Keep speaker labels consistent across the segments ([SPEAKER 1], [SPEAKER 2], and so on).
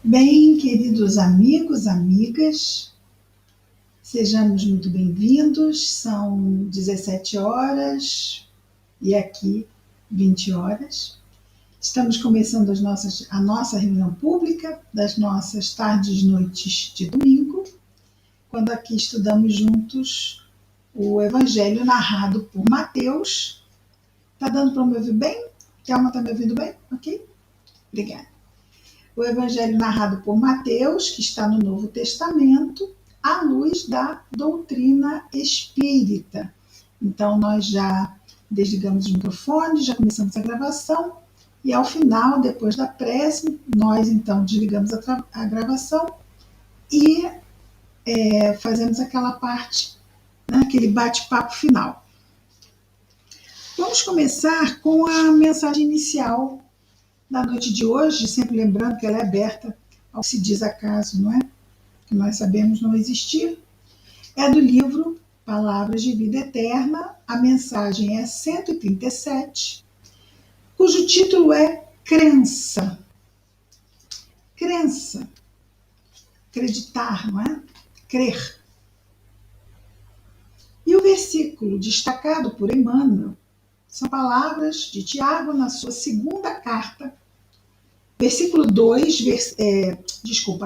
[SPEAKER 1] Bem, queridos amigos, amigas, sejamos muito bem-vindos. São 17 horas e aqui 20 horas. Estamos começando a nossa reunião pública das nossas tardes e noites de domingo, quando aqui estudamos juntos o Evangelho narrado por Mateus. Está dando para me ouvir bem? Thelma está me ouvindo bem? Ok? Obrigada. O Evangelho narrado por Mateus, que está no Novo Testamento, à luz da doutrina espírita. Então, nós já desligamos os microfones, já começamos a gravação, e ao final, depois da prece, nós então desligamos a gravação e fazemos aquela parte, né, aquele bate-papo final. Vamos começar com a mensagem inicial da noite de hoje, sempre lembrando que ela é aberta ao que se diz acaso, não é? Que nós sabemos não existir. É do livro Palavras de Vida Eterna, a mensagem é 137, cujo título é Crença. Crença. Acreditar, não é? Crer. E o versículo destacado por Emmanuel são palavras de Tiago na sua segunda carta,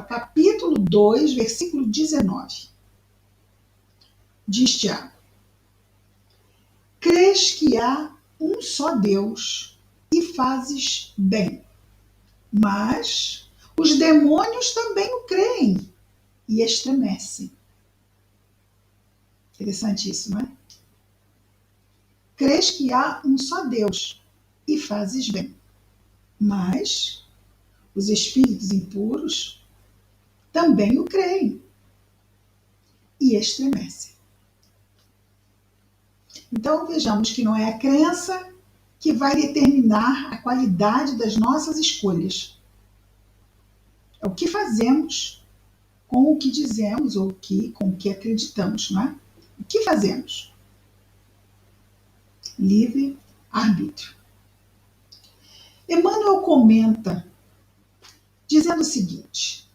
[SPEAKER 1] capítulo 2, versículo 19. Diz Tiago: crês que há um só Deus e fazes bem, mas os demônios também o creem e estremecem. Interessante isso, não é? Crês que há um só Deus e fazes bem, mas os espíritos impuros também o creem e estremecem. Então vejamos que não é a crença que vai determinar a qualidade das nossas escolhas. É o que fazemos com o que dizemos ou com o que acreditamos, não é? O que fazemos? Livre-arbítrio. Emmanuel comenta dizendo o seguinte: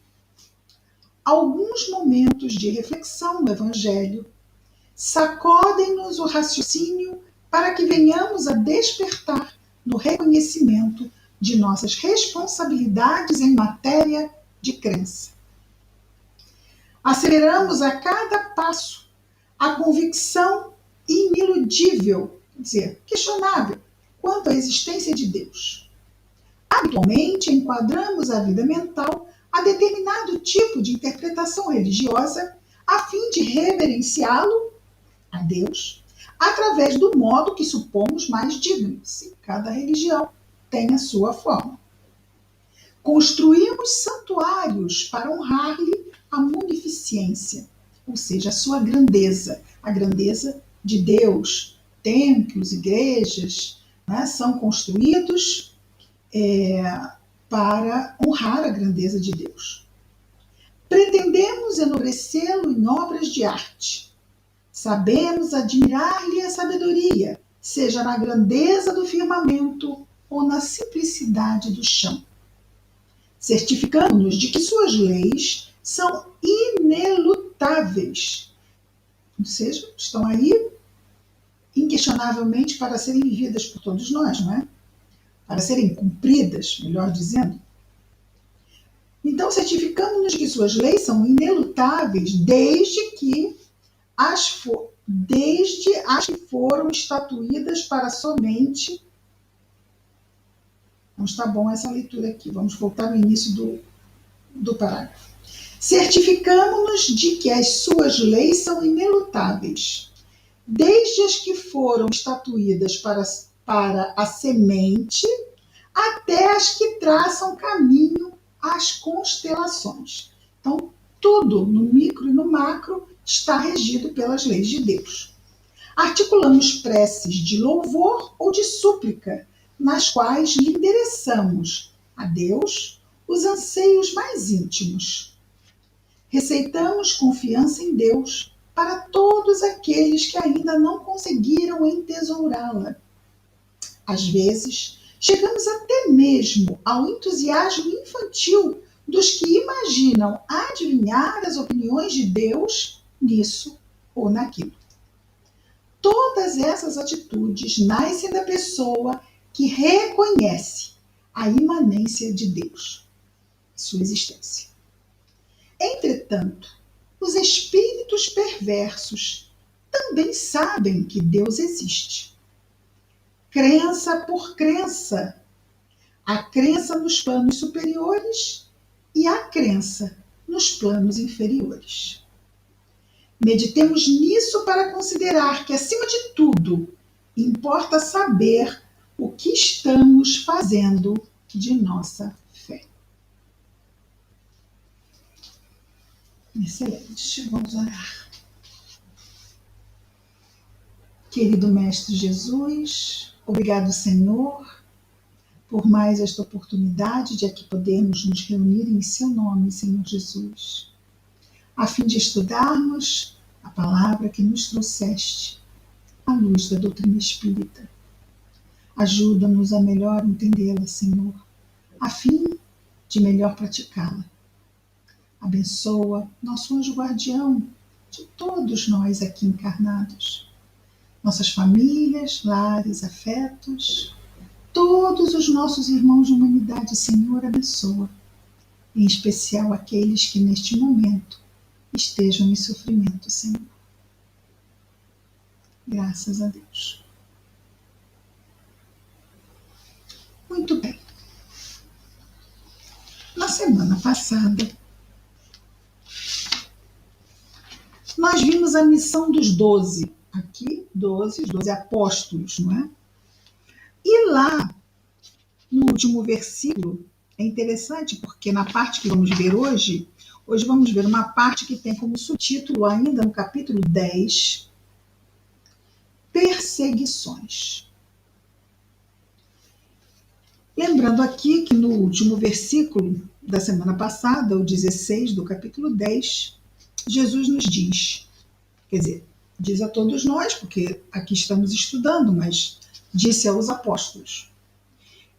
[SPEAKER 1] alguns momentos de reflexão no Evangelho sacodem-nos o raciocínio para que venhamos a despertar no reconhecimento de nossas responsabilidades em matéria de crença. Aceleramos a cada passo a convicção iniludível, quer dizer, questionável, quanto à existência de Deus. Habitualmente enquadramos a vida mental a determinado tipo de interpretação religiosa a fim de reverenciá-lo, a Deus, através do modo que supomos mais digno. Sim, cada religião tem a sua forma. Construímos santuários para honrar-lhe a munificência, ou seja, a sua grandeza, a grandeza de Deus. Templos, igrejas, né, são construídos para honrar a grandeza de Deus. Pretendemos enobrecê-lo em obras de arte. Sabemos admirar-lhe a sabedoria, seja na grandeza do firmamento ou na simplicidade do chão. Certificamos-nos de que suas leis são inelutáveis, ou seja, estão aí inquestionavelmente para serem vividas por todos nós, não é? Para serem cumpridas, melhor dizendo. Então, certificamos-nos de que suas leis são inelutáveis desde as que foram estatuídas para somente... Não está bom essa leitura aqui, vamos voltar no início do parágrafo. Certificamos-nos de que as suas leis são inelutáveis, desde as que foram estatuídas para a semente, até as que traçam caminho às constelações. Então, tudo no micro e no macro está regido pelas leis de Deus. Articulamos preces de louvor ou de súplica, nas quais lhe endereçamos a Deus os anseios mais íntimos. Receitamos confiança em Deus para todos aqueles que ainda não conseguiram entesourá-la. Às vezes, chegamos até mesmo ao entusiasmo infantil dos que imaginam adivinhar as opiniões de Deus nisso ou naquilo. Todas essas atitudes nascem da pessoa que reconhece a imanência de Deus, sua existência. Entretanto, os espíritos perversos também sabem que Deus existe. Crença por crença, a crença nos planos superiores e a crença nos planos inferiores. Meditemos nisso para considerar que, acima de tudo, importa saber o que estamos fazendo de nossa fé. Excelente, vamos orar. Querido Mestre Jesus, obrigado, Senhor, por mais esta oportunidade de aqui podermos nos reunir em seu nome, Senhor Jesus, a fim de estudarmos a palavra que nos trouxeste, à luz da doutrina espírita. Ajuda-nos a melhor entendê-la, Senhor, a fim de melhor praticá-la. Abençoa nosso anjo guardião de todos nós aqui encarnados, nossas famílias, lares, afetos, todos os nossos irmãos de humanidade, Senhor, abençoa, em especial aqueles que neste momento estejam em sofrimento, Senhor. Graças a Deus. Muito bem. Na semana passada, nós vimos a missão dos 12. Aqui, 12, os 12 apóstolos, não é? E lá, no último versículo, é interessante porque na parte que vamos ver hoje vamos ver uma parte que tem como subtítulo ainda no capítulo 10, perseguições. Lembrando aqui que no último versículo da semana passada, o 16 do capítulo 10, Jesus nos diz, quer dizer, diz a todos nós, porque aqui estamos estudando, mas disse aos apóstolos: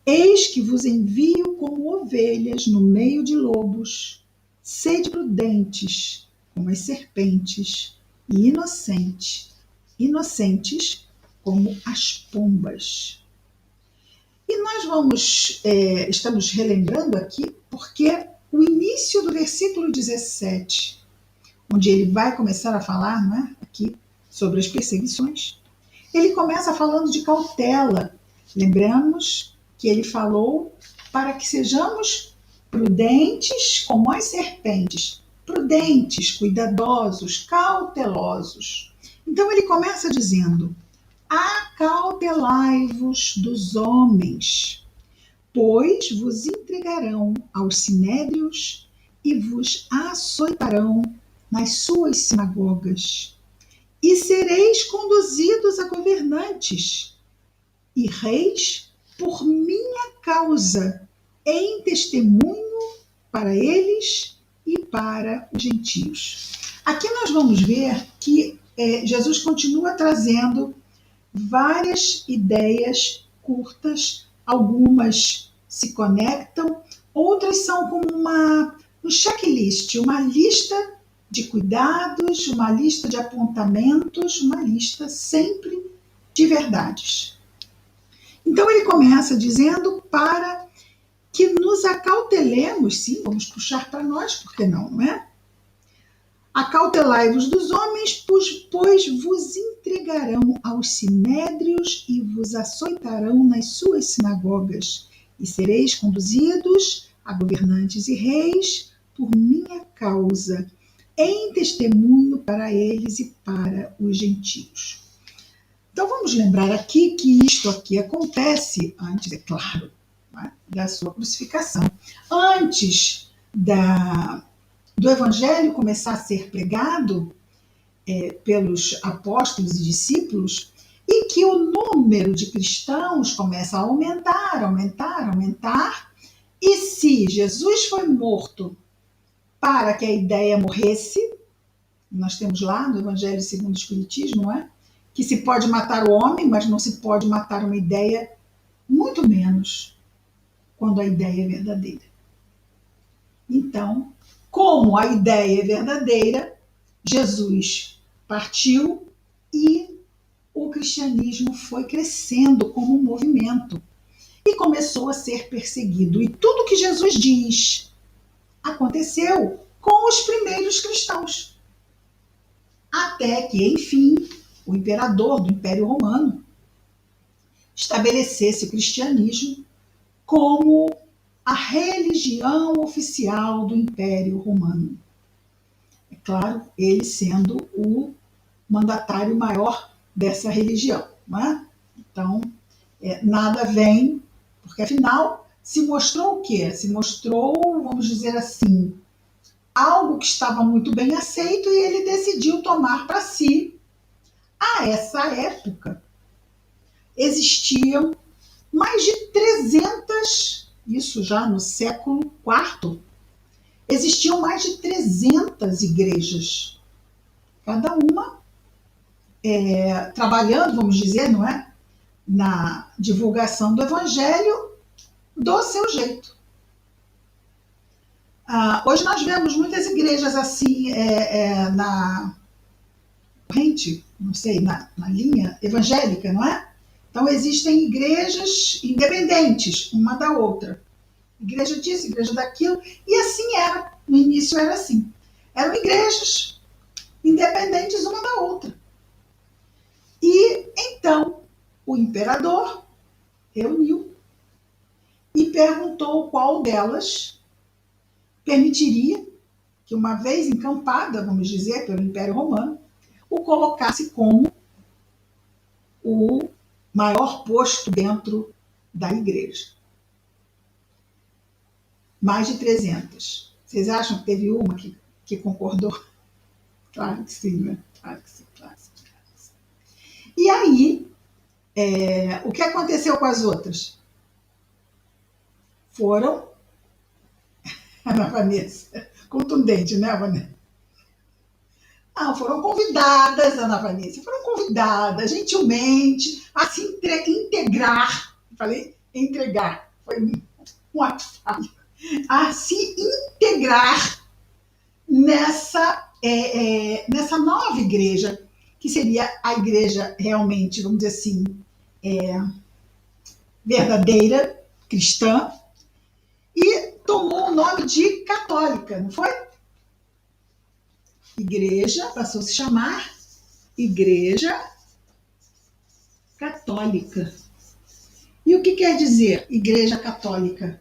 [SPEAKER 1] eis que vos envio como ovelhas no meio de lobos, sede prudentes como as serpentes e inocentes como as pombas. E nós estamos relembrando aqui porque o início do versículo 17, onde ele vai começar a falar, não é, aqui sobre as perseguições, ele começa falando de cautela. Lembramos que ele falou para que sejamos prudentes como as serpentes, prudentes, cuidadosos, cautelosos. Então ele começa dizendo: acautelai-vos dos homens, pois vos entregarão aos sinédrios e vos açoitarão nas suas sinagogas, e sereis conduzidos a governantes e reis por minha causa, em testemunho para eles e para os gentios. Aqui nós vamos ver que Jesus continua trazendo várias ideias curtas, algumas se conectam, outras são como um checklist, uma lista de cuidados, uma lista de apontamentos, uma lista sempre de verdades. Então ele começa dizendo para que nos acautelemos, sim, vamos puxar para nós, por que não, não é? Acautelai-vos dos homens, pois vos entregarão aos sinédrios e vos açoitarão nas suas sinagogas, e sereis conduzidos a governantes e reis por minha causa, em testemunho para eles e para os gentios. Então vamos lembrar aqui que isto aqui acontece antes, é claro, da sua crucificação, antes do evangelho começar a ser pregado pelos apóstolos e discípulos, e que o número de cristãos começa a aumentar, e se Jesus foi morto para que a ideia morresse, nós temos lá no Evangelho segundo o Espiritismo, não é? Que se pode matar o homem, mas não se pode matar uma ideia, muito menos quando a ideia é verdadeira. Então, como a ideia é verdadeira, Jesus partiu e o cristianismo foi crescendo como um movimento e começou a ser perseguido. E tudo que Jesus diz aconteceu com os primeiros cristãos. Até que, enfim, o imperador do Império Romano estabelecesse o cristianismo como a religião oficial do Império Romano. É claro, ele sendo o mandatário maior dessa religião. Não é? Então, nada vem, porque afinal se mostrou o quê? Se mostrou, vamos dizer assim, algo que estava muito bem aceito e ele decidiu tomar para si. A essa época existiam mais de 300, isso já no século IV, existiam mais de 300 igrejas, cada uma trabalhando, vamos dizer, não é? Na divulgação do evangelho do seu jeito. Hoje nós vemos muitas igrejas assim na corrente, não sei, na linha evangélica, não é? Então existem igrejas independentes, uma da outra. Igreja disso, igreja daquilo, e assim era. No início era assim. Eram igrejas independentes uma da outra. E então o imperador reuniu e perguntou qual delas permitiria que, uma vez encampada, vamos dizer, pelo Império Romano, o colocasse como o maior posto dentro da igreja. Mais de 300. Vocês acham que teve uma que concordou? Claro que sim, né? Claro que sim, claro que sim. Claro que sim. E aí, o que aconteceu com as outras? Foram, Ana Vanessa, contundente, né, Vanessa? Foram convidadas, Ana Vanessa, foram convidadas gentilmente a se integrar. Falei entregar, foi um ato falho. A se integrar nessa nova igreja, que seria a igreja realmente, vamos dizer assim, verdadeira, cristã, e tomou o nome de católica, não foi? Igreja passou a se chamar Igreja Católica. E o que quer dizer Igreja Católica?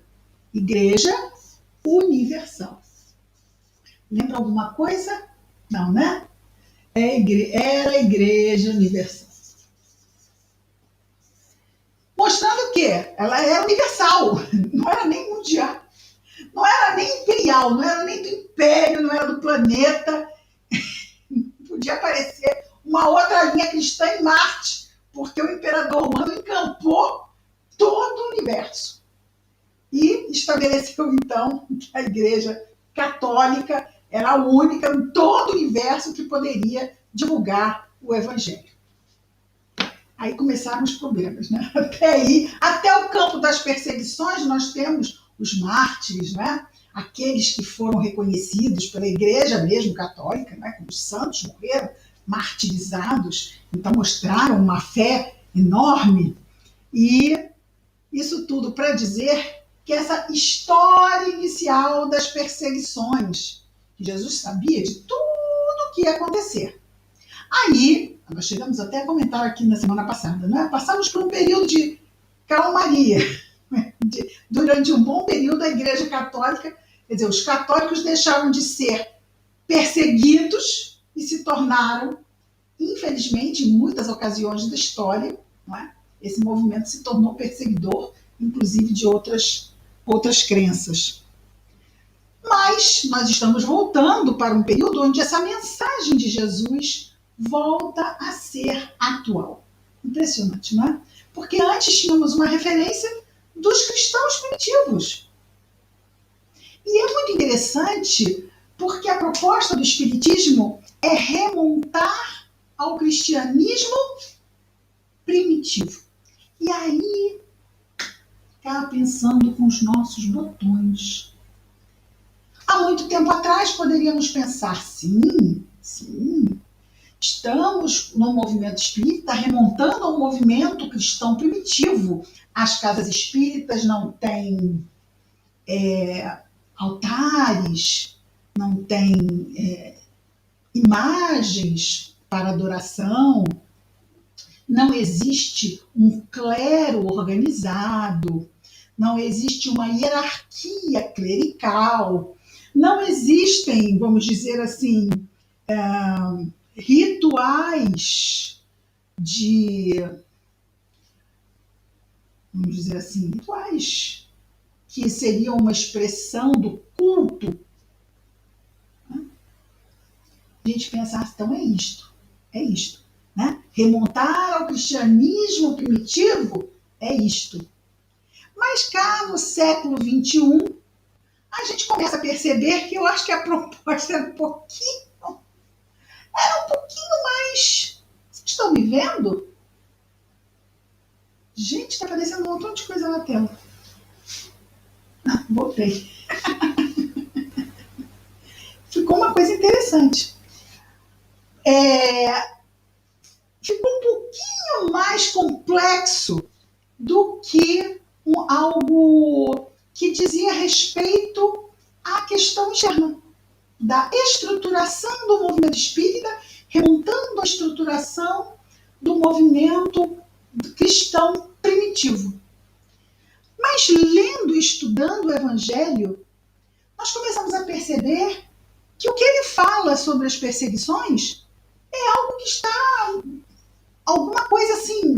[SPEAKER 1] Igreja Universal. Lembra alguma coisa? Não, né? Era a Igreja Universal. Mostrando o quê? Ela era universal, não era nem mundial, não era nem imperial, não era nem do império, não era do planeta. Podia aparecer uma outra linha cristã em Marte, porque o imperador romano encampou todo o universo. E estabeleceu, então, que a Igreja Católica era a única em todo o universo que poderia divulgar o Evangelho. Aí começaram os problemas, né? Até aí, até o campo das perseguições, nós temos os mártires, né? Aqueles que foram reconhecidos pela Igreja mesmo católica, né? Como os santos morreram martirizados, então mostraram uma fé enorme. E isso tudo para dizer que essa história inicial das perseguições, que Jesus sabia de tudo que ia acontecer. Aí, nós chegamos até a comentar aqui na semana passada, né? Passamos por um período de calmaria. Durante um bom período, a Igreja Católica, quer dizer, os católicos deixaram de ser perseguidos e se tornaram, infelizmente, em muitas ocasiões da história, não é? Esse movimento se tornou perseguidor, inclusive de outras crenças. Mas nós estamos voltando para um período onde essa mensagem de Jesus volta a ser atual. Impressionante, não é? Porque antes tínhamos uma referência dos cristãos primitivos. E é muito interessante porque a proposta do Espiritismo é remontar ao cristianismo primitivo. E aí, ficava pensando com os nossos botões. Há muito tempo atrás poderíamos pensar, sim, sim, estamos no movimento espírita remontando ao movimento cristão primitivo. As casas espíritas não têm altares, não têm imagens para adoração, não existe um clero organizado, não existe uma hierarquia clerical, não existem, vamos dizer assim, rituais de, vamos dizer assim, rituais que seriam uma expressão do culto. A gente pensa, então é isto, né? Remontar ao cristianismo primitivo é isto. Mas cá no século XXI, a gente começa a perceber que eu acho que a proposta era um pouquinho mais. Vocês estão me vendo? Gente, está aparecendo um montão de coisa na tela. Ah, voltei. Ficou uma coisa interessante. Ficou um pouquinho mais complexo do que algo que dizia respeito à questão externa, da estruturação do movimento espírita, remontando a estruturação do movimento cristão primitivo. Mas lendo e estudando o Evangelho, nós começamos a perceber que o que ele fala sobre as perseguições é algo que está, alguma coisa assim,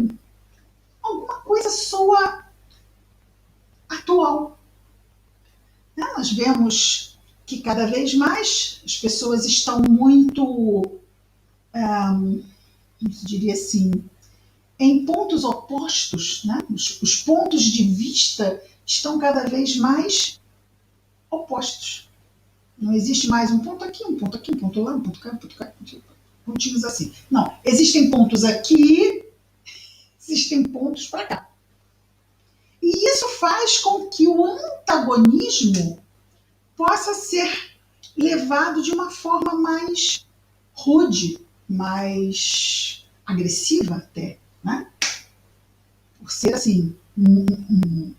[SPEAKER 1] alguma coisa soa atual. Nós vemos que cada vez mais as pessoas estão muito, como se diria assim, em pontos opostos, né? Os pontos de vista estão cada vez mais opostos. Não existe mais um ponto aqui, um ponto aqui, um ponto lá, um ponto cá, um ponto cá, pontinhos assim. Não, existem pontos aqui, existem pontos para cá. E isso faz com que o antagonismo possa ser levado de uma forma mais rude, mais agressiva até, né? Por ser assim, uma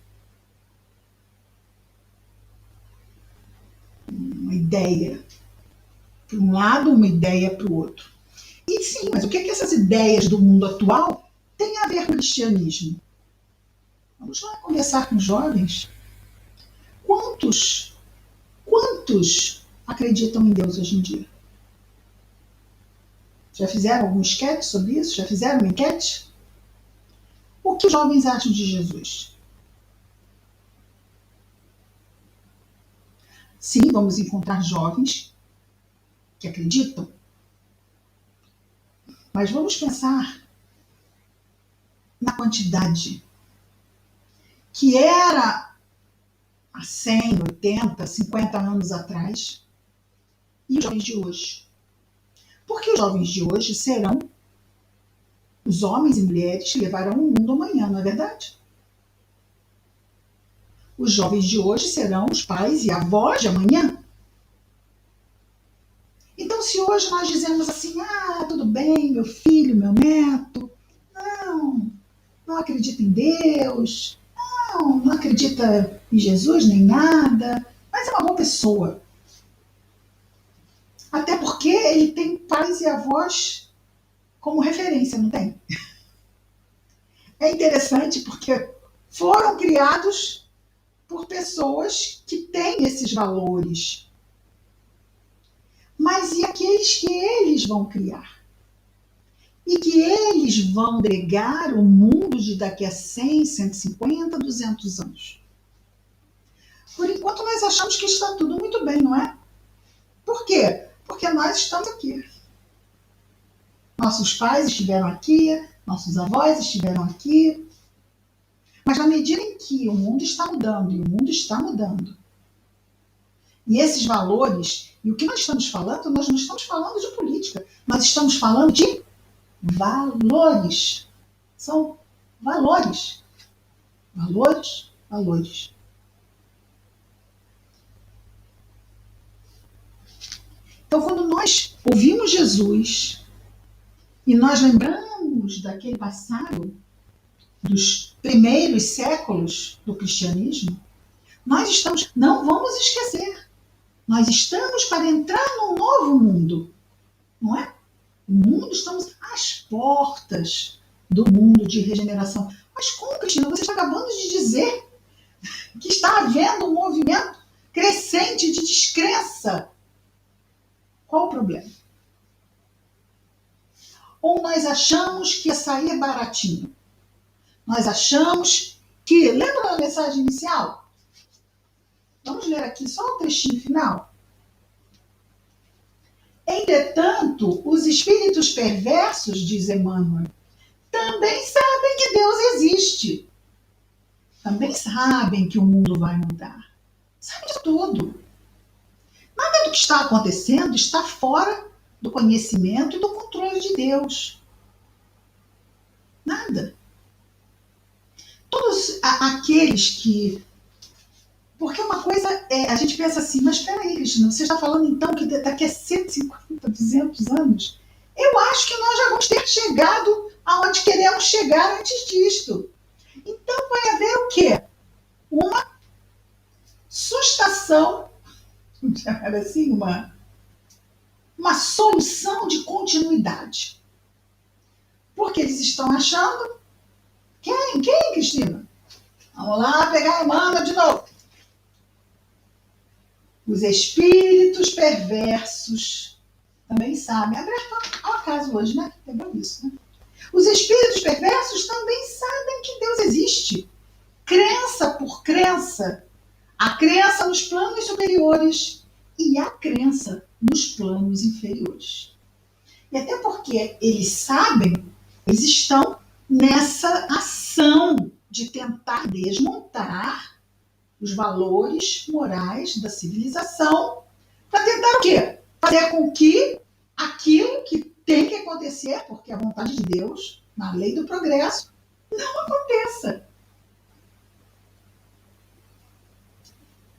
[SPEAKER 1] ideia para um lado, uma ideia para o outro. E sim, mas o que é que essas ideias do mundo atual têm a ver com o cristianismo? Vamos lá conversar com jovens. Quantos acreditam em Deus hoje em dia? Já fizeram algum esquete sobre isso? Já fizeram uma enquete? O que os jovens acham de Jesus? Sim, vamos encontrar jovens que acreditam, mas vamos pensar na quantidade que era há 100, 80, 50 anos atrás e os jovens de hoje. Porque os jovens de hoje serão os homens e mulheres que levarão o mundo amanhã, não é verdade? Os jovens de hoje serão os pais e avós de amanhã. Então, se hoje nós dizemos assim, tudo bem, meu filho, meu neto, não acredita em Deus, não acredita em Jesus nem nada, mas é uma boa pessoa. Até porque ele tem pais e avós como referência, não tem? É interessante porque foram criados por pessoas que têm esses valores. Mas e aqueles que eles vão criar? E que eles vão agregar o mundo de daqui a 100, 150, 200 anos? Por enquanto nós achamos que está tudo muito bem, não é? Por quê? Porque nós estamos aqui. Nossos pais estiveram aqui, nossos avós estiveram aqui. Mas na medida em que o mundo está mudando, e o mundo está mudando, e esses valores, e o que nós estamos falando, nós não estamos falando de política, nós estamos falando de valores. São valores. Valores, valores. Então, quando nós ouvimos Jesus e nós lembramos daquele passado dos primeiros séculos do cristianismo, nós estamos, não vamos esquecer, nós estamos para entrar num novo mundo, não é? O mundo, estamos às portas do mundo de regeneração. Mas como, Cristina, você está acabando de dizer que está havendo um movimento crescente de descrença? Qual o problema? Ou nós achamos que açaí é baratinho? Nós achamos que... Lembra da mensagem inicial? Vamos ler aqui só o trechinho final. Entretanto, os espíritos perversos, diz Emmanuel, também sabem que Deus existe. Também sabem que o mundo vai mudar. Sabem de tudo. Nada do que está acontecendo está fora do conhecimento e do controle de Deus. Nada. Todos aqueles que... Porque uma coisa é, a gente pensa assim, mas espera aí, Cristina, você está falando então que daqui a 150, 200 anos, eu acho que nós já vamos ter chegado aonde queremos chegar antes disto. Então vai haver o quê? Uma sustação, vamos chamar assim, uma solução de continuidade. Porque eles estão achando... Quem, Cristina? Vamos lá pegar a Emmanuel de novo. Os espíritos perversos também sabem. Aberto ao acaso hoje, né? Pegou isso, né? Os espíritos perversos também sabem que Deus existe. Crença por crença. A crença nos planos superiores e a crença nos planos inferiores. E até porque eles sabem, eles estão nessa ação de tentar desmontar os valores morais da civilização para tentar o quê? Fazer com que aquilo que tem que acontecer, porque é a vontade de Deus, na lei do progresso, não aconteça.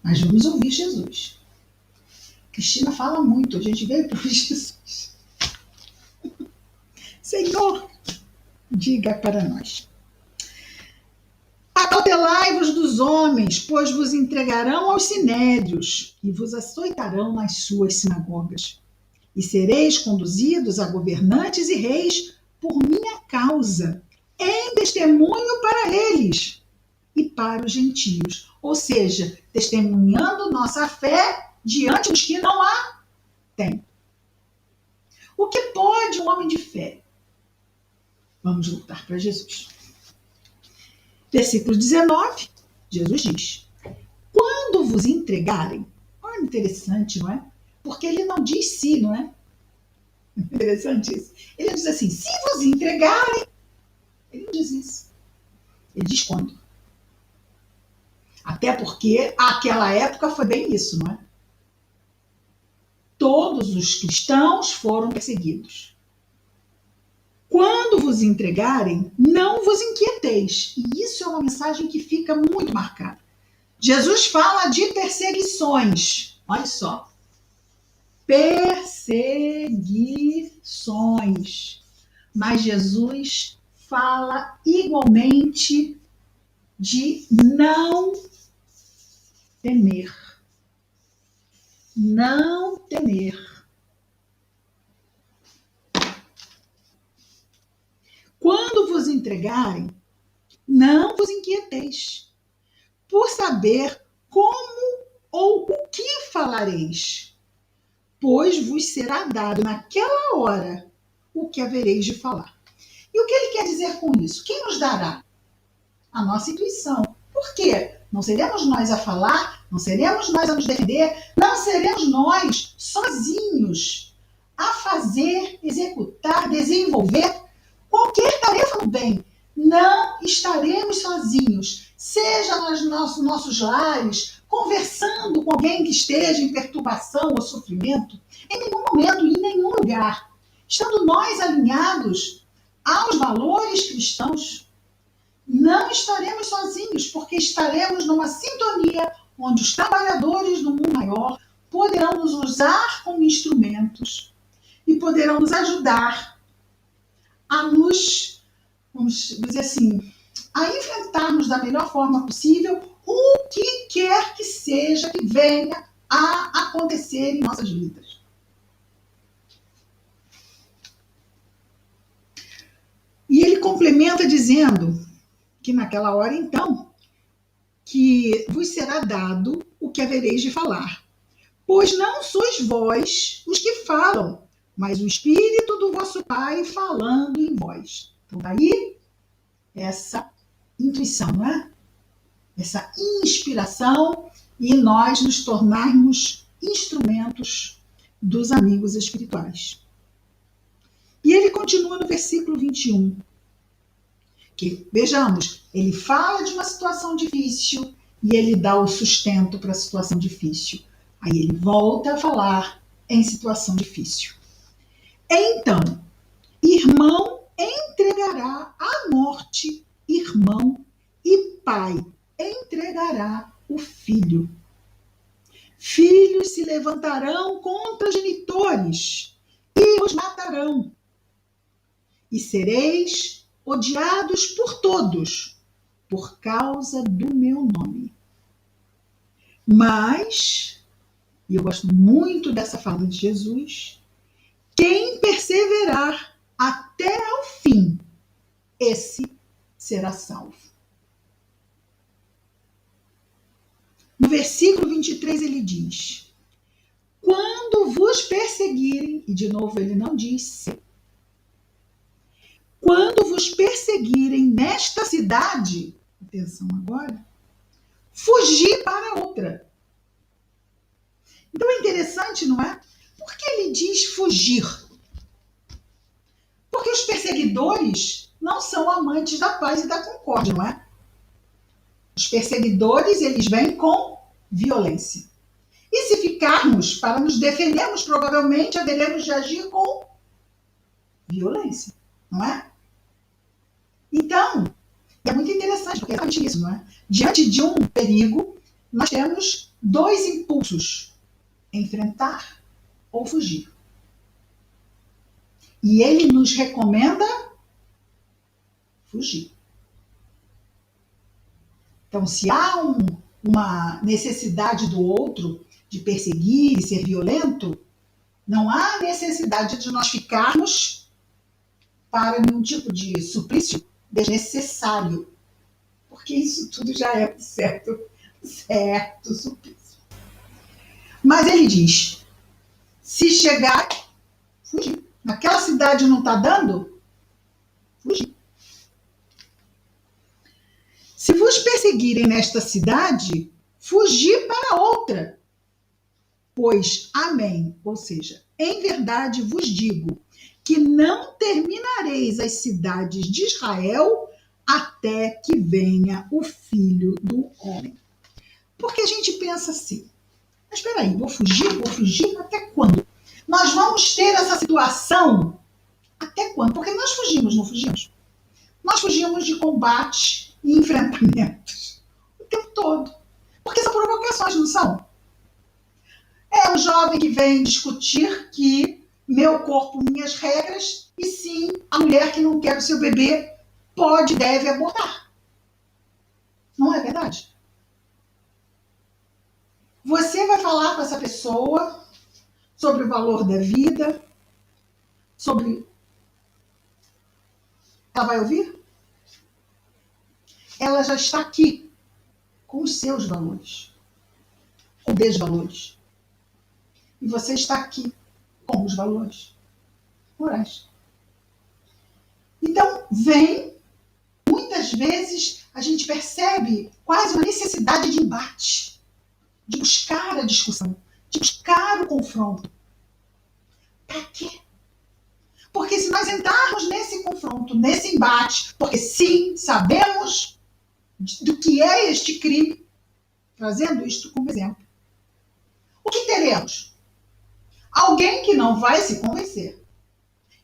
[SPEAKER 1] Mas vamos ouvir Jesus. Cristina fala muito, a gente veio para ouvir Jesus. Senhor, diga para nós. Acautelai-vos dos homens, pois vos entregarão aos sinédrios e vos açoitarão nas suas sinagogas. E sereis conduzidos a governantes e reis por minha causa, em testemunho para eles e para os gentios. Ou seja, testemunhando nossa fé diante dos que não a têm. O que pode um homem de fé? Vamos voltar para Jesus. Versículo 19, Jesus diz: quando vos entregarem, olha, interessante, não é? Porque ele não diz se, não é? Interessante isso. Ele diz assim, se vos entregarem, ele não diz isso. Ele diz quando. Até porque aquela época foi bem isso, não é? Todos os cristãos foram perseguidos. Quando vos entregarem, não vos inquieteis. E isso é uma mensagem que fica muito marcada. Jesus fala de perseguições. Olha só. Perseguições. Mas Jesus fala igualmente de não temer. Não temer. Quando vos entregarem, não vos inquieteis, por saber como ou o que falareis, pois vos será dado naquela hora o que havereis de falar. E o que ele quer dizer com isso? Quem nos dará? A nossa intuição. Por quê? Não seremos nós a falar, não seremos nós a nos defender, não seremos nós sozinhos a fazer, executar, desenvolver qualquer tarefa no bem. Não estaremos sozinhos, seja nos nossos lares, conversando com alguém que esteja em perturbação ou sofrimento, em nenhum momento, em nenhum lugar. Estando nós alinhados aos valores cristãos, não estaremos sozinhos, porque estaremos numa sintonia onde os trabalhadores do mundo maior, poderão nos usar como instrumentos e poderão nos ajudar a nos, vamos dizer assim, a enfrentarmos da melhor forma possível o que quer que seja que venha a acontecer em nossas vidas. E ele complementa dizendo que naquela hora, então, que vos será dado o que havereis de falar. Pois não sois vós os que falam, mas o Espírito do vosso Pai falando em vós. Então, daí, essa intuição, não é? Essa inspiração e nós nos tornarmos instrumentos dos amigos espirituais. E ele continua no versículo 21, que, vejamos, ele fala de uma situação difícil e ele dá o sustento para a situação difícil. Aí ele volta a falar em situação difícil. Então, irmão entregará à morte irmão e pai entregará o filho. Filhos se levantarão contra genitores e os matarão. E sereis odiados por todos, por causa do meu nome. Mas, e eu gosto muito dessa fala de Jesus, quem perseverar até ao fim, esse será salvo. No versículo 23 ele diz, quando vos perseguirem, e de novo ele não diz se, quando vos perseguirem nesta cidade, atenção agora, fugir para outra. Então é interessante, não é? Por que ele diz fugir? Porque os perseguidores não são amantes da paz e da concórdia, não é? Os perseguidores, eles vêm com violência. E se ficarmos para nos defendermos, provavelmente haveremos de agir com violência, não é? Então, é muito interessante, porque é exatamente isso, não é? Diante de um perigo, nós temos dois impulsos: enfrentar ou fugir. E ele nos recomenda fugir. Então, se há uma necessidade do outro de perseguir e ser violento, não há necessidade de nós ficarmos para nenhum tipo de suplício desnecessário, porque isso tudo já é certo suplício. Mas ele diz, se chegar, fugir. Naquela cidade não está dando, fugir. Se vos perseguirem nesta cidade, fugir para outra. Pois, amém, ou seja, em verdade vos digo, que não terminareis as cidades de Israel até que venha o Filho do Homem. Porque a gente pensa assim, mas espera aí, vou fugir até quando? Nós vamos ter essa situação até quando? Porque nós fugimos, não fugimos? Nós fugimos de combate e enfrentamentos o tempo todo. Porque são provocações, não são? É um jovem que vem discutir que meu corpo, minhas regras, e sim, a mulher que não quer o seu bebê pode, deve abortar. Não é verdade? Você vai falar com essa pessoa sobre o valor da vida, sobre... Ela vai ouvir? Ela já está aqui com os seus valores, ou desvalores. E você está aqui com os valores morais. Então, muitas vezes a gente percebe quase uma necessidade de embate, de buscar a discussão, de buscar o confronto. Para quê? Porque se nós entrarmos nesse confronto, nesse embate, porque sim, sabemos do que é este crime, trazendo isto como exemplo, o que teremos? Alguém que não vai se convencer.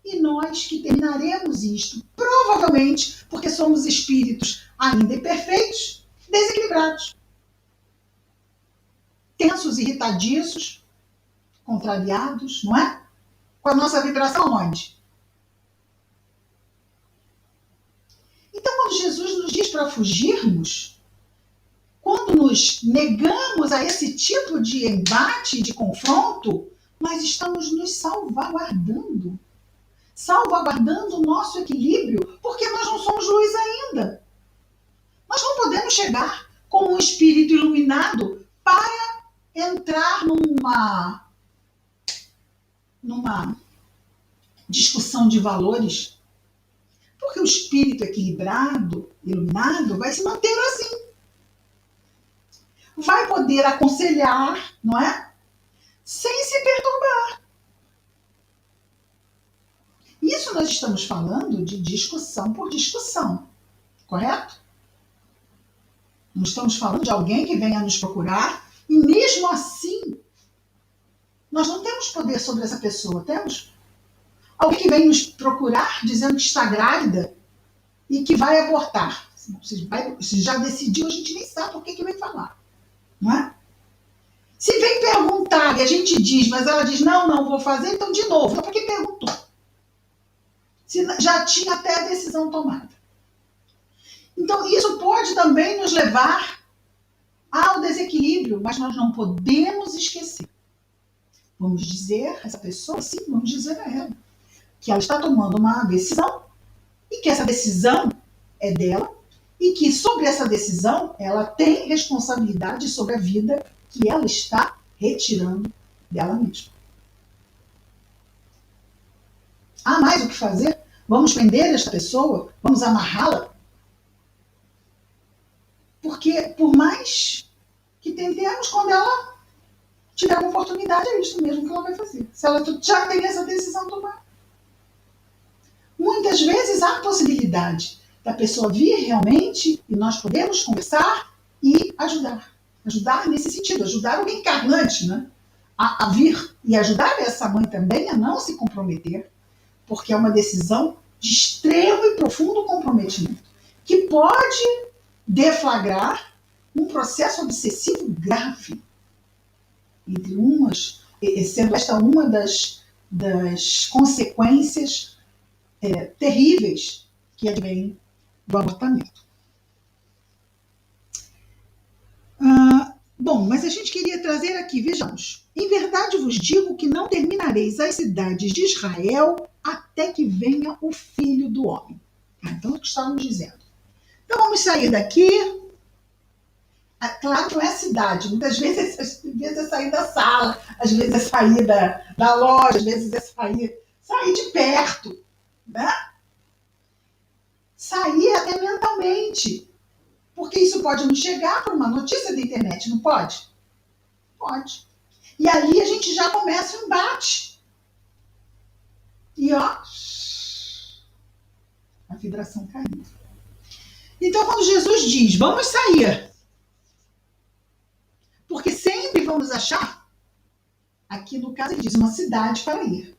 [SPEAKER 1] E nós que terminaremos isto, provavelmente porque somos espíritos ainda imperfeitos, desequilibrados, tensos, irritadiços, contrariados, não é? Com a nossa vibração onde? Então, quando Jesus nos diz para fugirmos, quando nos negamos a esse tipo de embate, de confronto, nós estamos nos salvaguardando. Salvaguardando o nosso equilíbrio, porque nós não somos luz ainda. Nós não podemos chegar como um espírito iluminado para entrar numa discussão de valores, porque o espírito equilibrado, iluminado, vai se manter assim. Vai poder aconselhar, não é? Sem se perturbar. Isso nós estamos falando de discussão por discussão, correto? Não estamos falando de alguém que venha nos procurar e mesmo assim nós não temos poder sobre essa pessoa, temos? Alguém que vem nos procurar dizendo que está grávida e que vai abortar. Se já decidiu, a gente nem sabe por que vem falar, não é? Se vem perguntar e a gente diz, mas ela diz, não vou fazer, então de novo. Então por que perguntou? Se já tinha até a decisão tomada. Então isso pode também nos levar ao desequilíbrio, mas nós não podemos esquecer. Vamos dizer a essa pessoa, sim, vamos dizer a ela, que ela está tomando uma decisão e que essa decisão é dela e que sobre essa decisão ela tem responsabilidade sobre a vida que ela está retirando dela mesma. Há mais o que fazer? Vamos prender esta pessoa? Vamos amarrá-la? Porque por mais que tentemos, quando ela tiver uma oportunidade, é isso mesmo que ela vai fazer. Se ela já tem essa decisão tomada. Muitas vezes há a possibilidade da pessoa vir realmente e nós podemos conversar e ajudar. Ajudar nesse sentido, ajudar o reencarnante, né? A vir e ajudar essa mãe também a não se comprometer, porque é uma decisão de extremo e profundo comprometimento, que pode deflagrar um processo obsessivo grave, entre sendo esta uma das consequências terríveis que advêm do abortamento. Bom, mas a gente queria trazer aqui, vejamos. Em verdade vos digo que não terminareis as cidades de Israel até que venha o Filho do Homem. Então, o que estávamos dizendo. Então, vamos sair daqui. Claro que não é cidade. Muitas vezes é sair da sala, às vezes é sair da loja, às vezes é sair de perto, né? Sair até mentalmente. Porque isso pode nos chegar por uma notícia da internet, não pode? Pode. E ali a gente já começa o embate. E ó, a vibração caindo. Então, quando Jesus diz, vamos sair, porque sempre vamos achar, aqui no caso ele diz, uma cidade para ir.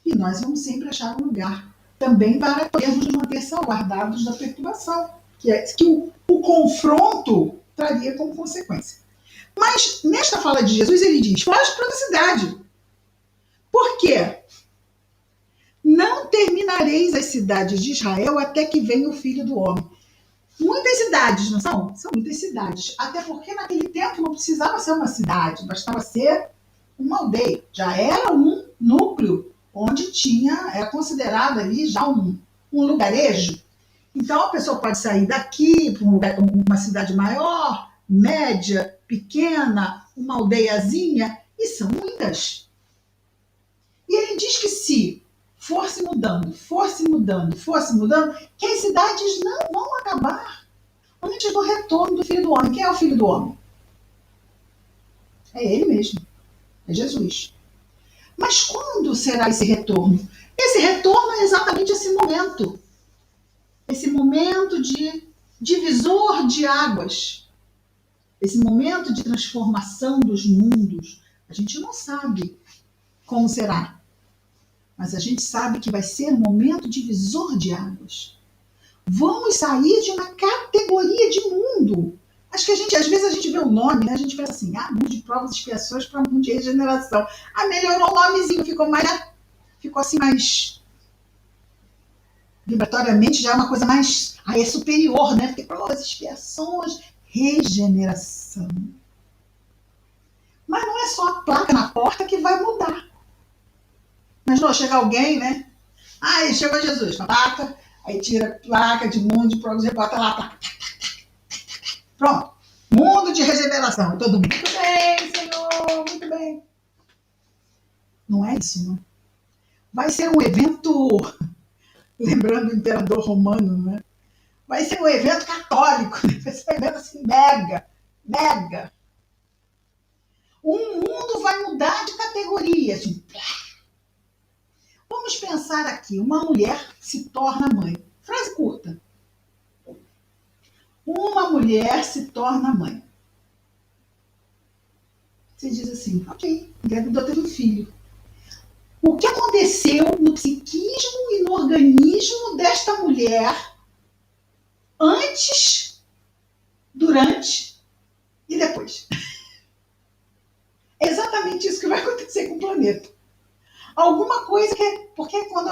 [SPEAKER 1] E nós vamos sempre achar um lugar também para podermos nos manter salvaguardados da perturbação, que o confronto traria como consequência. Mas, nesta fala de Jesus, ele diz, foge para outra cidade. Por quê? Não terminareis as cidades de Israel até que venha o Filho do Homem. Muitas cidades, não são? São muitas cidades. Até porque naquele tempo não precisava ser uma cidade, bastava ser uma aldeia. Já era um núcleo onde era considerado ali já um lugarejo. Então a pessoa pode sair daqui para uma cidade maior, média, pequena, uma aldeiazinha, e são muitas. E ele diz que se fosse mudando, que as cidades não vão acabar antes do retorno do Filho do Homem. Quem é o Filho do Homem? É ele mesmo, é Jesus. Mas quando será esse retorno? Esse retorno é exatamente esse momento de divisor de águas, esse momento de transformação dos mundos. A gente não sabe como será, mas a gente sabe que vai ser um momento divisor de águas. Vamos sair de uma categoria de mundo. Acho que às vezes a gente vê o nome, né? A gente pensa assim, mundo de provas e expiações para mundo de regeneração. Melhorou o nomezinho, ficou assim mais vibratoriamente, já é uma coisa mais, é superior, né? Porque provas e expiações, regeneração. Mas não é só a placa na porta que vai mudar. Mas não, chega alguém, né? Chegou Jesus, placa, aí tira a placa de mundo de provas e bota lá a placa. Pronto. Mundo de regeneração. Todo mundo, muito bem, Senhor, muito bem. Não é isso, não. Vai ser um evento, lembrando o imperador romano, né? Vai ser um evento católico, né? Vai ser um evento assim, mega. O mundo vai mudar de categoria. Assim. Vamos pensar aqui, uma mulher se torna mãe. Frase curta. Uma mulher se torna mãe. Você diz assim, ok, engravidou, teve um filho. O que aconteceu no psiquismo e no organismo desta mulher antes, durante e depois? É exatamente isso que vai acontecer com o planeta. Alguma coisa que... Porque quando...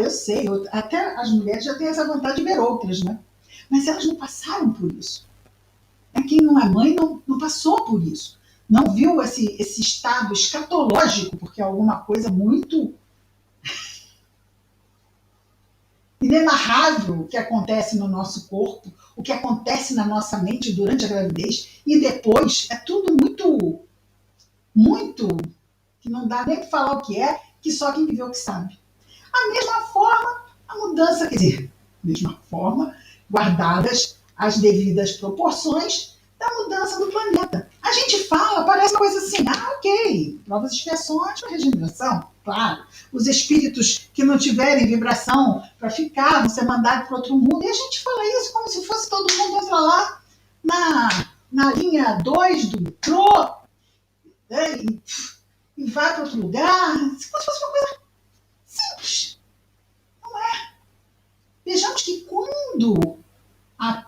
[SPEAKER 1] eu sei, até as mulheres já têm essa vontade de ver outras, né? Mas elas não passaram por isso. Quem não é mãe não passou por isso. Não viu esse estado escatológico, porque é alguma coisa muito inenarrável que acontece no nosso corpo, o que acontece na nossa mente durante a gravidez e depois. É tudo muito, que não dá nem para falar o que é, que só quem viveu que sabe. A mesma forma, a mudança, quer dizer, mesma forma, guardadas as devidas proporções da mudança do planeta. A gente fala, parece uma coisa assim, ok, provas e expiações para regeneração, claro. Os espíritos que não tiverem vibração para ficar, vão ser mandados para outro mundo. E a gente fala isso como se fosse todo mundo entra lá na linha 2 do metrô, né, e vai para outro lugar, como se fosse uma coisa simples. Não é. Vejamos que quando, há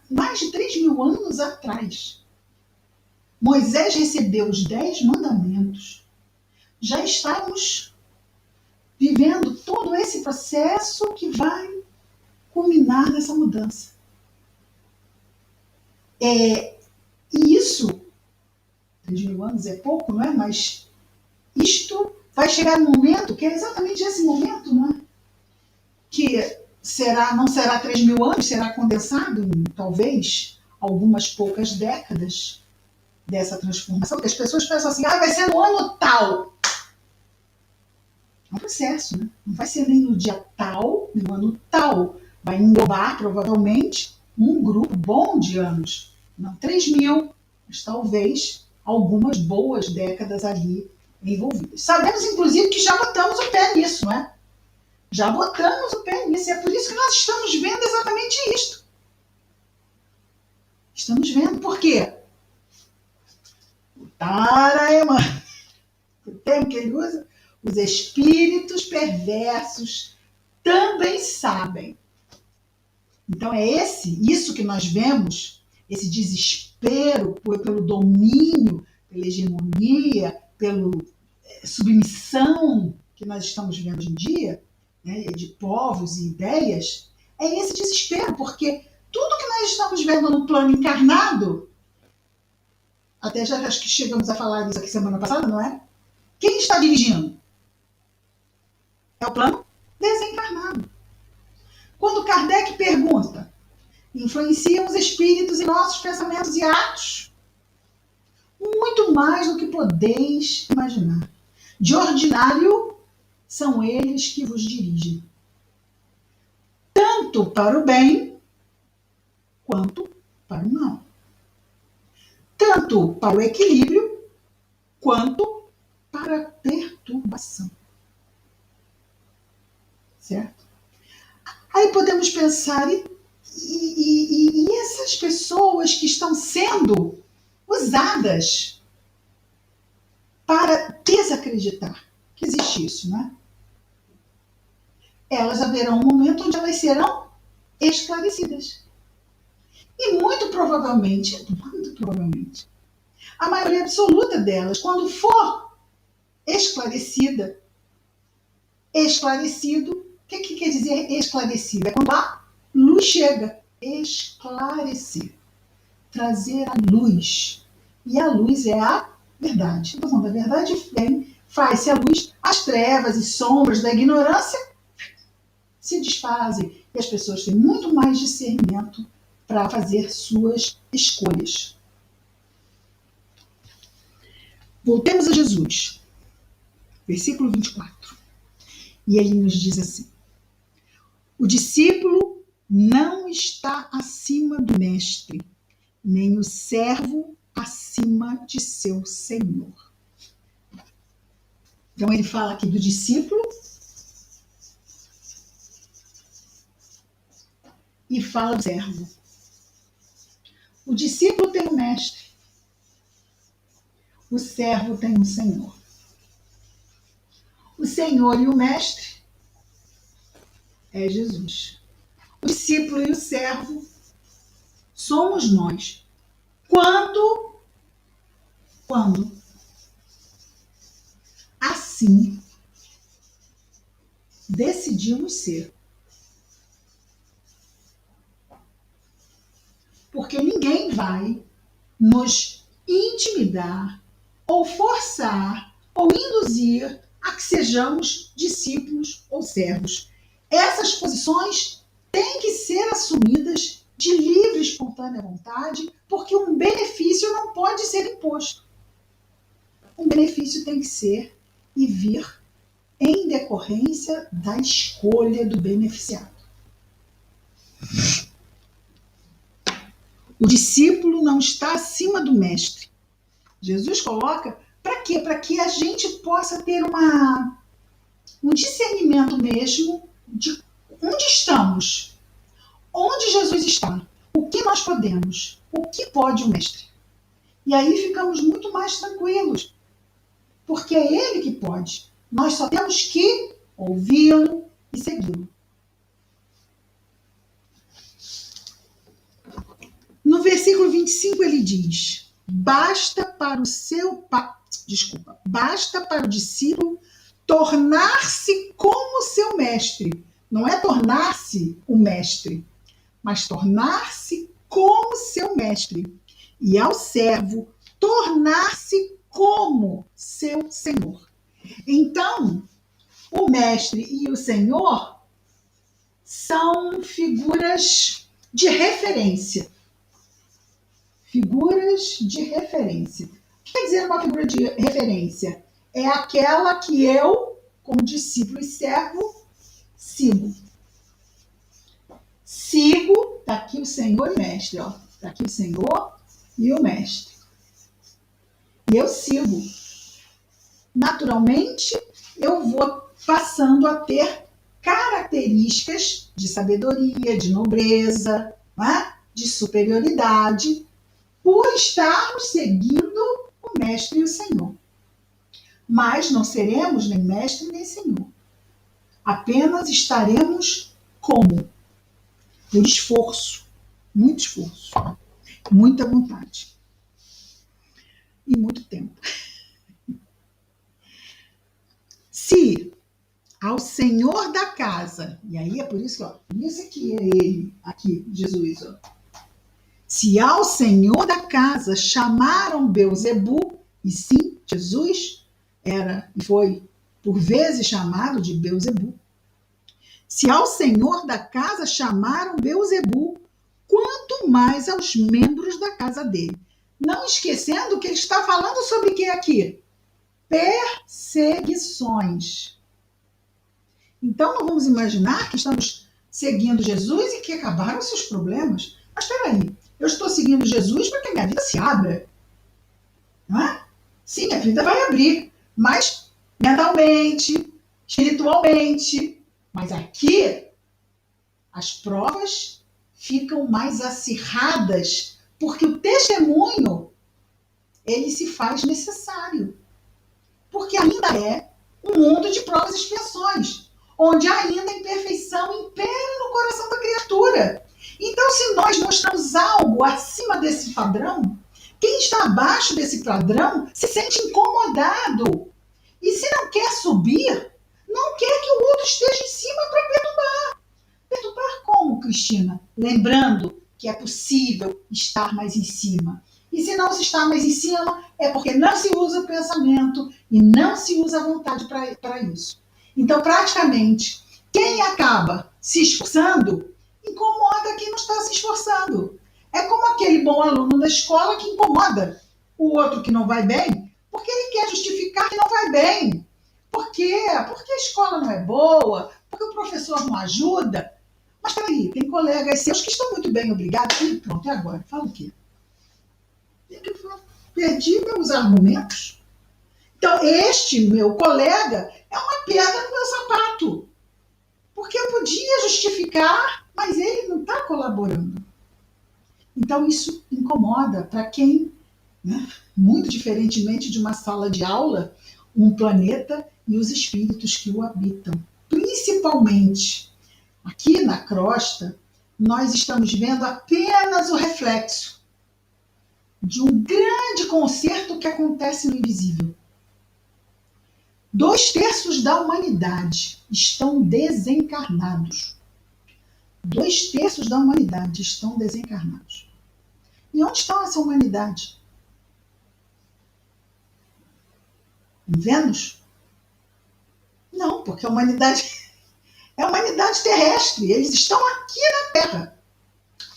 [SPEAKER 1] mais de 3.000 anos atrás, Moisés recebeu os 10 mandamentos, já estávamos vivendo todo esse processo que vai culminar nessa mudança. E isso, 3.000 anos é pouco, não é? Mas isto vai chegar num momento que é exatamente esse momento, não é? Que não será 3.000 anos, será condensado em, talvez, algumas poucas décadas dessa transformação, que as pessoas pensam assim, vai ser no ano tal. É um processo, né? Não vai ser nem no dia tal, nem no ano tal. Vai englobar, provavelmente, um grupo bom de anos. Não 3.000, mas talvez algumas boas décadas ali envolvidas. Sabemos, inclusive, que já botamos o pé nisso, não é? Já botamos o pé nisso. E é por isso que nós estamos vendo exatamente isto. Estamos vendo. Por quê? O Taraema, o termo que ele usa, os espíritos perversos também sabem. Então é isso que nós vemos, esse desespero pelo domínio, pela hegemonia, pela submissão que nós estamos vendo hoje em dia, né, de povos e ideias, é esse desespero, porque tudo que nós estamos vendo no plano encarnado, até já acho que chegamos a falar isso aqui semana passada, não é? Quem está dirigindo? É o plano desencarnado. Quando Kardec pergunta, influenciam os espíritos em nossos pensamentos e atos? Muito mais do que podeis imaginar. De ordinário, são eles que vos dirigem. Tanto para o bem, quanto para o mal. Tanto para o equilíbrio, quanto para a perturbação. Certo? Aí podemos pensar, e essas pessoas que estão sendo usadas para desacreditar que existe isso, né? Elas haverão um momento onde elas serão esclarecidas. E muito provavelmente, a maioria absoluta delas, quando for esclarecido, o que quer dizer esclarecido? É quando a luz chega. Esclarecer. Trazer a luz. E a luz é a verdade. Então, quando a verdade vem, faz-se a luz, as trevas e sombras da ignorância se desfazem e as pessoas têm muito mais discernimento para fazer suas escolhas. Voltemos a Jesus, versículo 24. E ele nos diz assim: o discípulo não está acima do mestre, nem o servo acima de seu senhor. Então ele fala aqui do discípulo e fala do servo. O discípulo tem um mestre, o servo tem um senhor. O senhor e o mestre é Jesus. O discípulo e o servo somos nós. Quando assim decidimos ser. Porque ninguém vai nos intimidar ou forçar ou induzir a que sejamos discípulos ou servos. Essas posições têm que ser assumidas de livre e espontânea vontade, porque um benefício não pode ser imposto. Um benefício tem que ser e vir em decorrência da escolha do beneficiado. O discípulo não está acima do mestre. Jesus coloca para quê? Para que a gente possa ter um discernimento mesmo de onde estamos, onde Jesus está, o que nós podemos, o que pode o mestre. E aí ficamos muito mais tranquilos, porque é ele que pode. Nós só temos que ouvi-lo e segui-lo. No versículo 25 ele diz: basta para o discípulo tornar-se como seu mestre. Não é tornar-se o mestre, mas tornar-se como seu mestre. E ao servo tornar-se como seu senhor. Então, o mestre e o senhor são figuras de referência. Figuras de referência. O que quer dizer uma figura de referência? É aquela que eu, como discípulo e servo, sigo. Sigo, está aqui o Senhor e o Mestre. Está aqui o Senhor e o Mestre. E eu sigo. Naturalmente, eu vou passando a ter características de sabedoria, de nobreza, de superioridade, por estarmos seguindo o Mestre e o Senhor. Mas não seremos nem Mestre nem Senhor. Apenas estaremos como? Por esforço, muita vontade e muito tempo. Se ao Senhor da casa, e aí é por isso que, isso aqui é ele, aqui, Jesus, se ao Senhor da casa chamaram Belzebu, e sim, Jesus era e foi por vezes chamado de Belzebu. Se ao Senhor da casa chamaram Belzebu, quanto mais aos membros da casa dele. Não esquecendo que ele está falando sobre o que aqui? Perseguições. Então não vamos imaginar que estamos seguindo Jesus e que acabaram seus problemas. Mas espera aí, eu estou seguindo Jesus para que minha vida se abra. Não é? Sim, a vida vai abrir, mas mentalmente, espiritualmente. Mas aqui, as provas ficam mais acirradas, porque o testemunho, ele se faz necessário. Porque ainda é um mundo de provas e expiações, onde ainda a imperfeição impera no coração da criatura. Então, se nós mostramos algo acima desse padrão, quem está abaixo desse padrão se sente incomodado. E se não quer subir, não quer que o outro esteja em cima para perturbar. Perturbar como, Cristina? Lembrando que é possível estar mais em cima. E se não se está mais em cima, é porque não se usa o pensamento e não se usa a vontade para isso. Então, praticamente, quem acaba se esforçando, incomoda quem não está se esforçando. É como aquele bom aluno da escola que incomoda o outro que não vai bem, porque ele quer justificar que não vai bem. Por quê? Porque a escola não é boa, porque o professor não ajuda. Mas peraí, tem colegas seus que estão muito bem, obrigado. E pronto, e agora? Fala o quê? Perdi meus argumentos. Então, este meu colega é uma pedra no meu sapato. Porque eu podia justificar, mas ele não está colaborando. Então, isso incomoda para quem, né, muito diferentemente de uma sala de aula, um planeta e os espíritos que o habitam. Principalmente aqui na crosta, nós estamos vendo apenas o reflexo de um grande concerto que acontece no invisível. 2/3 da humanidade estão desencarnados. 2/3 da humanidade estão desencarnados. E onde está essa humanidade? Em Vênus? Não, porque a humanidade é a humanidade terrestre. Eles estão aqui na Terra.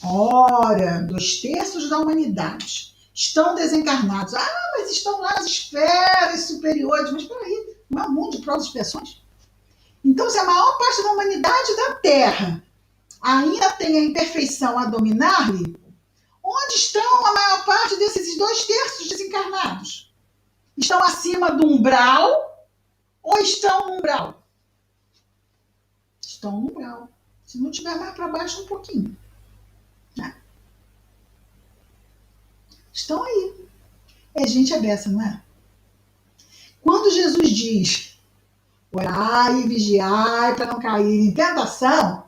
[SPEAKER 1] Ora, 2/3 da humanidade estão desencarnados. Ah, mas estão lá nas esferas superiores. Mas peraí, não é um mundo de provas e expiações? Então, se a maior parte da humanidade da Terra ainda tem a imperfeição a dominar-lhe, onde estão a maior parte desses 2/3 desencarnados? Estão acima do umbral ou estão no umbral? Estão no umbral. Se não tiver mais para baixo, um pouquinho. Estão aí. É gente abessa, não é? Quando Jesus diz orai e vigiai para não cair em tentação,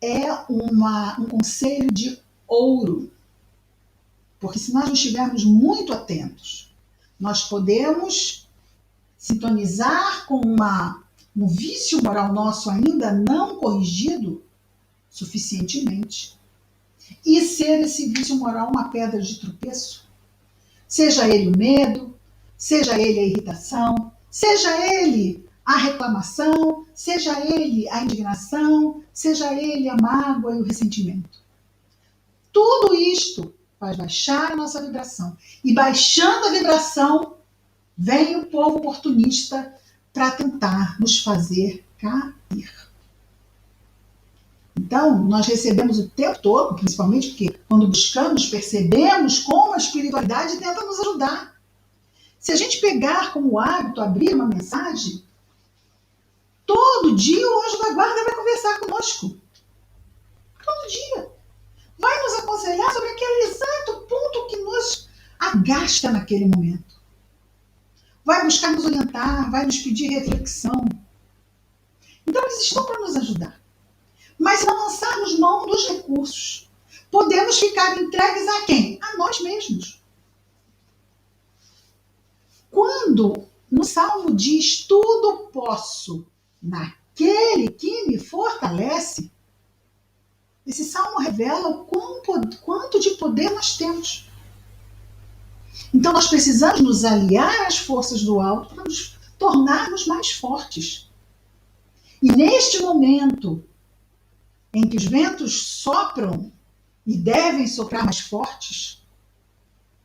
[SPEAKER 1] é um conselho de ouro. Porque se nós não estivermos muito atentos, nós podemos sintonizar com um vício moral nosso ainda não corrigido suficientemente e ser esse vício moral uma pedra de tropeço. Seja ele o medo, seja ele a irritação, seja ele a reclamação, seja ele a indignação, seja ele a mágoa e o ressentimento. Tudo isto faz baixar a nossa vibração. E baixando a vibração, vem o povo oportunista para tentar nos fazer cair. Então, nós recebemos o tempo todo, principalmente porque quando buscamos, percebemos como a espiritualidade tenta nos ajudar. Se a gente pegar como hábito abrir uma mensagem, todo dia o anjo da guarda vai conversar conosco. Todo dia. Vai nos aconselhar sobre aquele exato ponto que nos agasta naquele momento. Vai buscar nos orientar, vai nos pedir reflexão. Então, eles estão para nos ajudar. Mas se não lançarmos mão dos recursos, podemos ficar entregues a quem? A nós mesmos. Quando no Salmo diz tudo posso naquele que me fortalece, esse Salmo revela o quanto de poder nós temos. Então nós precisamos nos aliar às forças do alto para nos tornarmos mais fortes. E neste momento em que os ventos sopram e devem soprar mais fortes,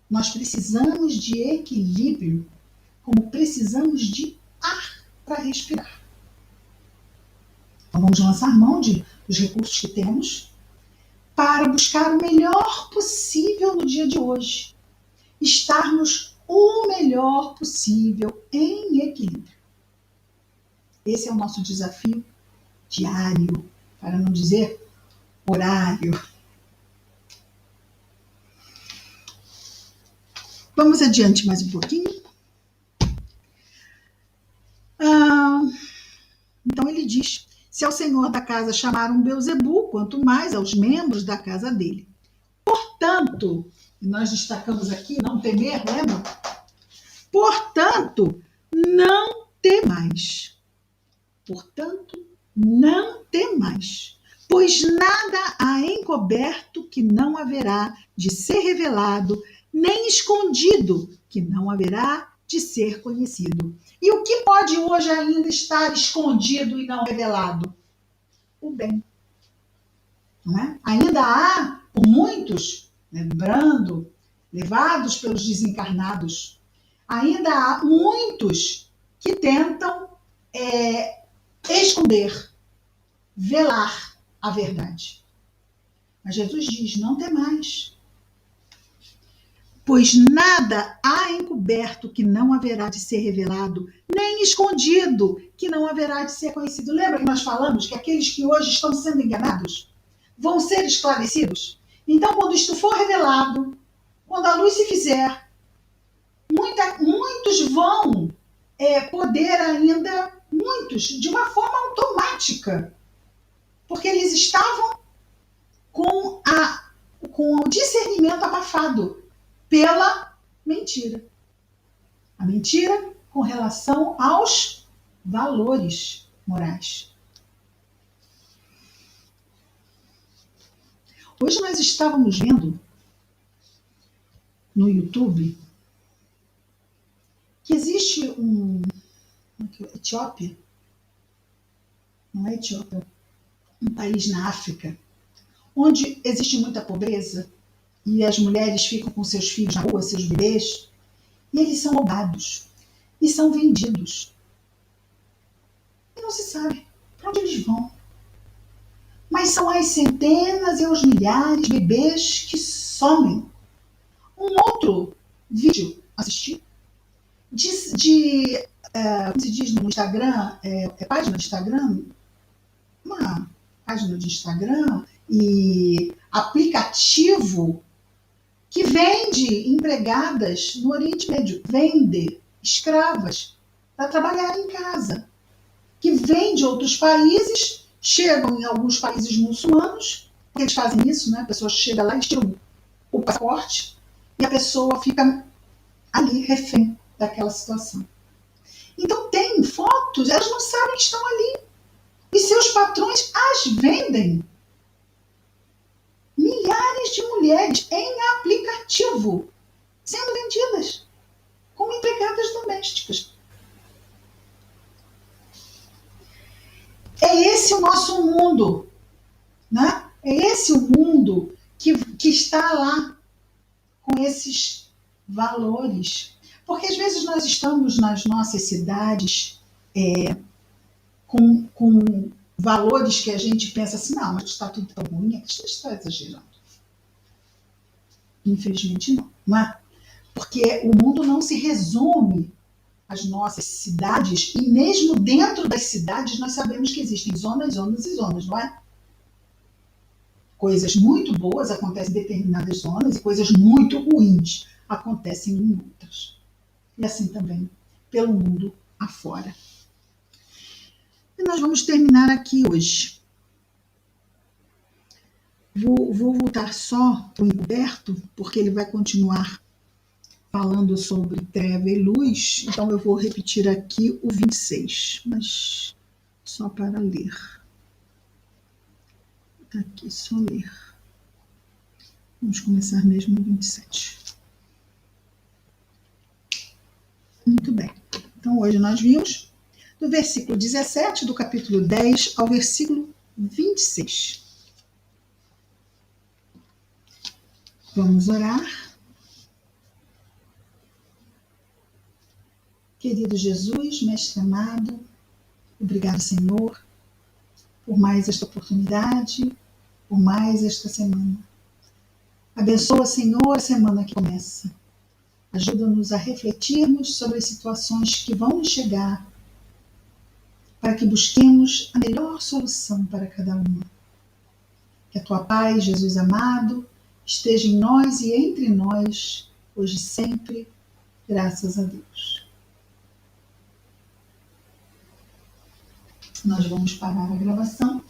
[SPEAKER 1] nós precisamos de equilíbrio, como precisamos de ar para respirar. Então vamos lançar mão dos recursos que temos para buscar o melhor possível no dia de hoje. Estarmos o melhor possível em equilíbrio. Esse é o nosso desafio diário, para não dizer horário. Vamos adiante mais um pouquinho. Então ele diz, se ao senhor da casa chamar um Beelzebu, quanto mais aos membros da casa dele. Portanto, nós destacamos aqui, não temer, lembra? Portanto, não temais. Portanto, não temais, pois nada há encoberto que não haverá de ser revelado, nem escondido que não haverá de ser conhecido. E o que pode hoje ainda estar escondido e não revelado? O bem. Não é? Ainda há, por muitos, lembrando, levados pelos desencarnados, ainda há muitos que tentam esconder, velar a verdade. Mas Jesus diz, não temais, pois nada há encoberto que não haverá de ser revelado, nem escondido que não haverá de ser conhecido. Lembra que nós falamos que aqueles que hoje estão sendo enganados vão ser esclarecidos? Então, quando isto for revelado, quando a luz se fizer, muitos vão poder ainda, muitos, de uma forma automática, porque eles estavam com o discernimento abafado pela mentira. A mentira com relação aos valores morais. Hoje nós estávamos vendo no YouTube que existe Etiópia, não é Etiópia, um país na África, onde existe muita pobreza e as mulheres ficam com seus filhos na rua, seus bebês, e eles são roubados e são vendidos. E não se sabe para onde eles vão. Mas são as centenas e os milhares de bebês que somem. Um outro vídeo assisti como se diz no Instagram, página de Instagram, uma página de Instagram e aplicativo que vende empregadas no Oriente Médio, vende escravas para trabalhar em casa, que vem de outros países, chegam em alguns países muçulmanos, eles fazem isso, né? A pessoa chega lá e tira o passaporte e a pessoa fica ali refém daquela situação. Então tem fotos, elas não sabem que estão ali. E seus patrões as vendem. Milhares de mulheres em aplicativo sendo vendidas como empregadas domésticas. É esse o nosso mundo, né? É esse o mundo que está lá com esses valores. Porque às vezes nós estamos nas nossas cidades com valores que a gente pensa assim, não, mas está tudo tão ruim, aqui está exagerando. Infelizmente não, não é? Porque o mundo não se resume às nossas cidades, e mesmo dentro das cidades nós sabemos que existem zonas, zonas e zonas, não é? Coisas muito boas acontecem em determinadas zonas e coisas muito ruins acontecem em outras. E assim também pelo mundo afora. E nós vamos terminar aqui hoje. Vou voltar só para o encoberto, porque ele vai continuar falando sobre treva e luz. Então eu vou repetir aqui o 26, mas só para ler. Está aqui, só ler. Vamos começar mesmo no 27. Muito bem. Então hoje nós vimos do versículo 17 do capítulo 10 ao versículo 26. Vamos orar. Querido Jesus, Mestre amado, obrigado, Senhor, por mais esta oportunidade, por mais esta semana. Abençoa, Senhor, a semana que começa. Ajuda-nos a refletirmos sobre as situações que vão nos chegar, para que busquemos a melhor solução para cada uma. Que a tua paz, Jesus amado, esteja em nós e entre nós, hoje e sempre, graças a Deus. Nós vamos parar a gravação.